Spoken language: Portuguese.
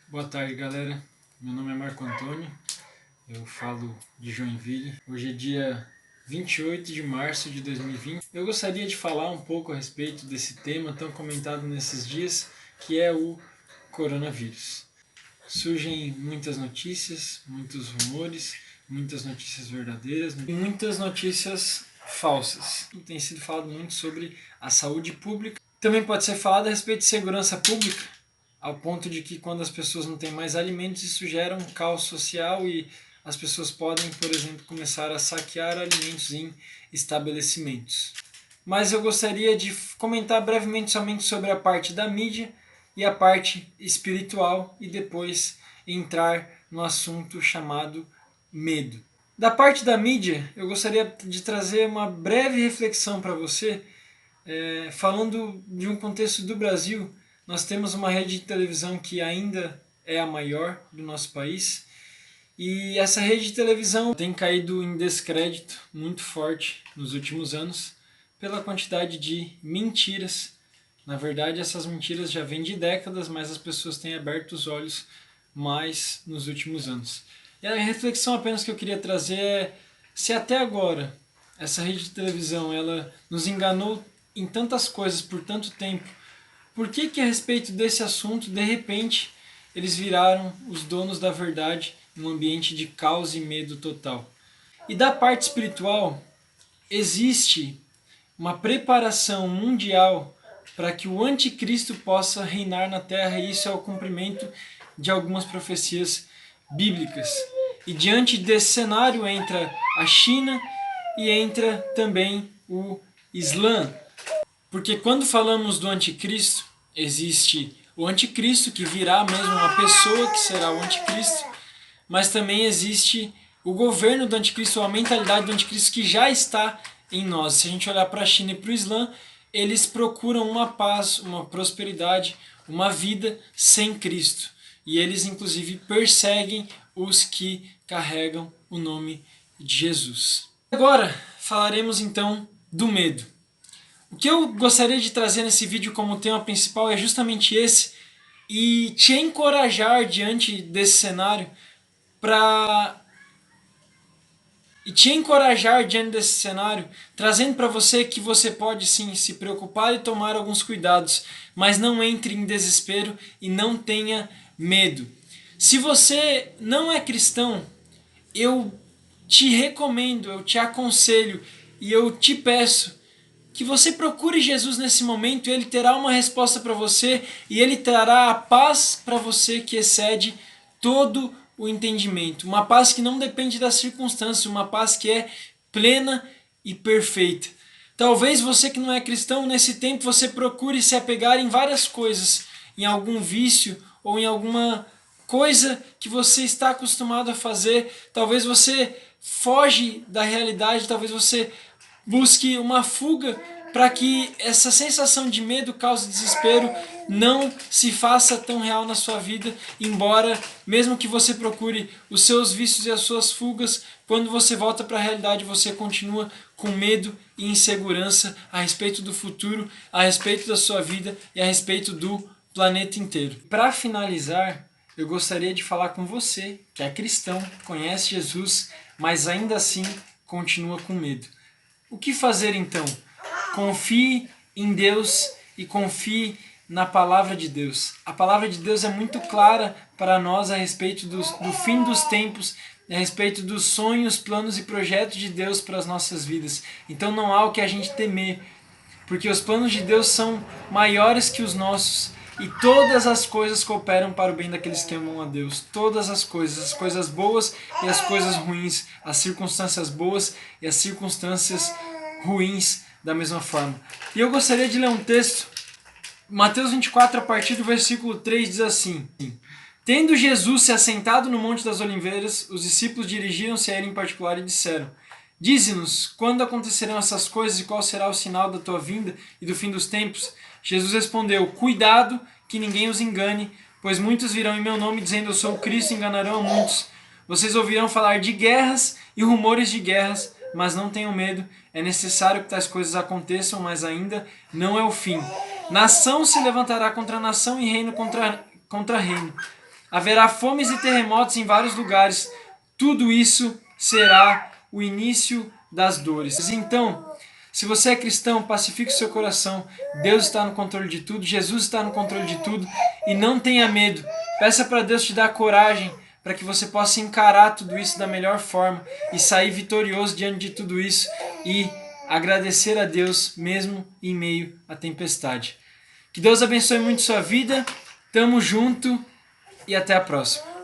Boa tarde, galera. Meu nome é Marco Antônio, eu falo de Joinville. Hoje é dia 28 de março de 2020. Eu gostaria de falar um pouco a respeito desse tema tão comentado nesses dias, que é o coronavírus. Surgem muitas notícias, muitos rumores, muitas notícias verdadeiras e muitas notícias falsas. Tem sido falado muito sobre a saúde pública. Também pode ser falado a respeito de segurança pública, ao ponto de que quando as pessoas não têm mais alimentos, isso gera um caos social e as pessoas podem, por exemplo, começar a saquear alimentos em estabelecimentos. Mas eu gostaria de comentar brevemente somente sobre a parte da mídia e a parte espiritual e depois entrar no assunto chamado medo. Da parte da mídia, eu gostaria de trazer uma breve reflexão para você, falando de um contexto do Brasil. Nós temos uma rede de televisão que ainda é a maior do nosso país e essa rede de televisão tem caído em descrédito muito forte nos últimos anos pela quantidade de mentiras. Na verdade, essas mentiras já vêm de décadas, mas as pessoas têm aberto os olhos mais nos últimos anos. E a reflexão apenas que eu queria trazer é: se até agora essa rede de televisão ela nos enganou em tantas coisas por tanto tempo, por que a respeito desse assunto, de repente, eles viraram os donos da verdade em um ambiente de caos e medo total? E da parte espiritual, existe uma preparação mundial para que o anticristo possa reinar na terra, e isso é o cumprimento de algumas profecias bíblicas. E diante desse cenário entra a China e entra também o Islã. Porque quando falamos do anticristo, existe o anticristo, que virá mesmo uma pessoa que será o anticristo, mas também existe o governo do anticristo, a mentalidade do anticristo que já está em nós. Se a gente olhar para a China e para o Islã, eles procuram uma paz, uma prosperidade, uma vida sem Cristo. E eles inclusive perseguem os que carregam o nome de Jesus. Agora falaremos então do medo. O que eu gostaria de trazer nesse vídeo como tema principal é justamente esse, e te encorajar diante desse cenário trazendo para você que você pode sim se preocupar e tomar alguns cuidados, mas não entre em desespero e não tenha medo. Se você não é cristão, eu te recomendo, eu te aconselho e eu te peço que você procure Jesus nesse momento. Ele terá uma resposta para você e ele trará a paz para você que excede todo o entendimento. Uma paz que não depende das circunstâncias, uma paz que é plena e perfeita. Talvez você que não é cristão, nesse tempo você procure se apegar em várias coisas, em algum vício ou em alguma coisa que você está acostumado a fazer. Talvez você foge da realidade, talvez você busque uma fuga para que essa sensação de medo, cause desespero, não se faça tão real na sua vida, embora mesmo que você procure os seus vícios e as suas fugas, quando você volta para a realidade você continua com medo e insegurança a respeito do futuro, a respeito da sua vida e a respeito do planeta inteiro. Para finalizar, eu gostaria de falar com você que é cristão, conhece Jesus, mas ainda assim continua com medo. O que fazer então? Confie em Deus e confie na palavra de Deus. A palavra de Deus é muito clara para nós a respeito do fim dos tempos, a respeito dos sonhos, planos e projetos de Deus para as nossas vidas. Então não há o que a gente temer, porque os planos de Deus são maiores que os nossos e todas as coisas cooperam para o bem daqueles que amam a Deus. Todas as coisas boas e as coisas ruins, as circunstâncias boas e as circunstâncias ruins da mesma forma. E eu gostaria de ler um texto, Mateus 24, a partir do versículo 3, diz assim: Tendo Jesus se assentado no Monte das Oliveiras, os discípulos dirigiram-se a ele em particular e disseram: Dize-nos, quando acontecerão essas coisas e qual será o sinal da tua vinda e do fim dos tempos? Jesus respondeu: Cuidado que ninguém os engane, pois muitos virão em meu nome dizendo eu sou o Cristo e enganarão a muitos. Vocês ouvirão falar de guerras e rumores de guerras, mas não tenham medo, é necessário que tais coisas aconteçam, mas ainda não é o fim. Nação se levantará contra nação e reino contra reino. haverá fomes e terremotos em vários lugares. Tudo isso será o início das dores. Então, se você é cristão, pacifique o seu coração. Deus está no controle de tudo, Jesus está no controle de tudo e não tenha medo. Peça para Deus te dar coragem para que você possa encarar tudo isso da melhor forma e sair vitorioso diante de tudo isso e agradecer a Deus mesmo em meio à tempestade. Que Deus abençoe muito sua vida. Tamo junto e até a próxima.